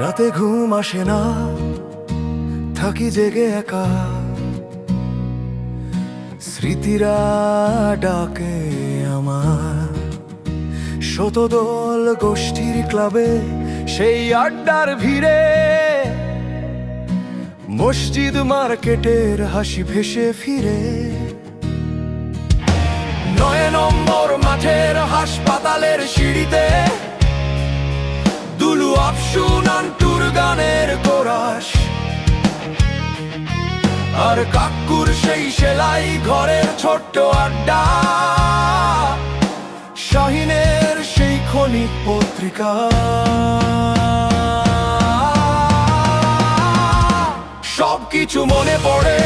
রাতে ঘুম আসে না, থাকি জেগে একা। স্মৃতিরা ডাকে আমার, শতদল গোষ্ঠীর ক্লাবে, সেই আড্ডার ভিড়ে, মসজিদ মার্কেটের হাসি ভেসে ফিরে। ৯ নম্বর মাঠের হাসপাতালের সিঁড়িতে দুলু আফসু নান্টুর গানের কোরাস, আর কাকুর সেই সেলাই ঘরের ছোট্ট আড্ডা, শাহিনের সেই ক্ষণিক পত্রিকা। সবকিছু মনে পড়ে,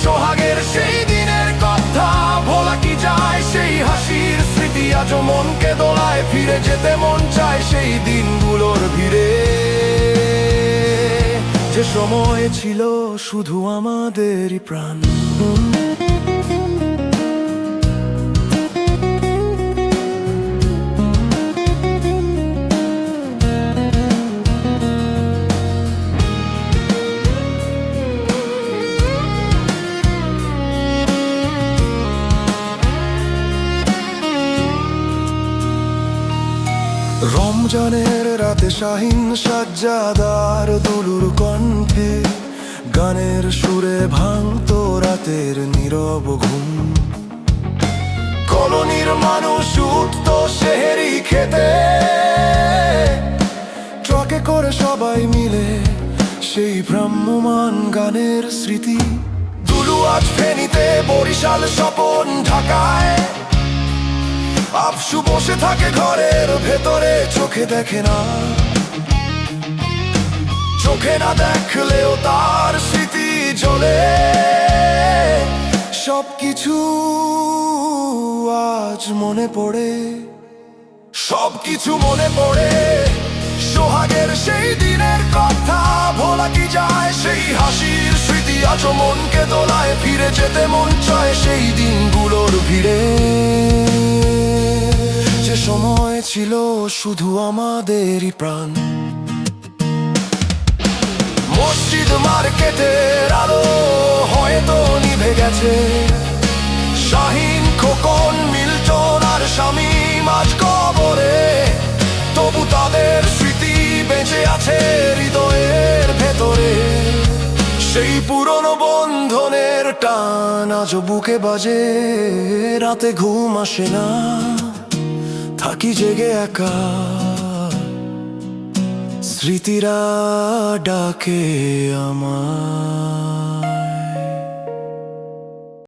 সোহাগের সেই দিনের কথা, ভোলা কি যায় সেই হাসির স্মৃতি, আজও মনকে দোলায়, ফিরে যেতে মন চায় সেই দিনগুলোর ভিড়ে। যে সময় ছিল শুধু আমাদেরই প্রাণ। রমজানের রাতে শাহিন সাজ্জাদার দুলুর কণ্ঠে, গানের সুরে ভাঙতো রাতের নীরব ঘুম। কলোনির মানুষ উঠতো সেহেরি খেতে, ট্রাকে করে সবাই মিলে সেই ভ্রাম্যমান গানের স্মৃতি। দুলু আজ ফেনীতে, বরিশাল, স্বপন ঢাকায়, আফসু বসে থাকে ঘরের ভেতরে, চোখে দেখে না, চোখে না দেখলেও তার স্মৃতি জ্বলে। সবকিছু আজ মনে পড়ে, সবকিছু মনে পড়ে, সোহাগের সেই দিনের কথা, ভোলা কি যায় সেই হাসির স্মৃতি, আজও মনকে দোলায়, ফিরে যেতে মন চায় সেই দিনগুলোর ভিড়ে। যে সময় ছিল শুধু আমাদেরই প্রাণ। মসজিদ মার্কেটের আলো হয়তো নিভে গেছে, শাহিন, খোকন, মিল্টন আর শামীম আজ কবরে, তবু তাদের স্মৃতি বেঁচে আছে হৃদয়ের ভেতরে। সেই পুরনো বন্ধনের টান আজও বুকে বাজে, রাতে ঘুম আসে না, থাকি জেগে একা। স্মৃতিরা ডাকে আমার।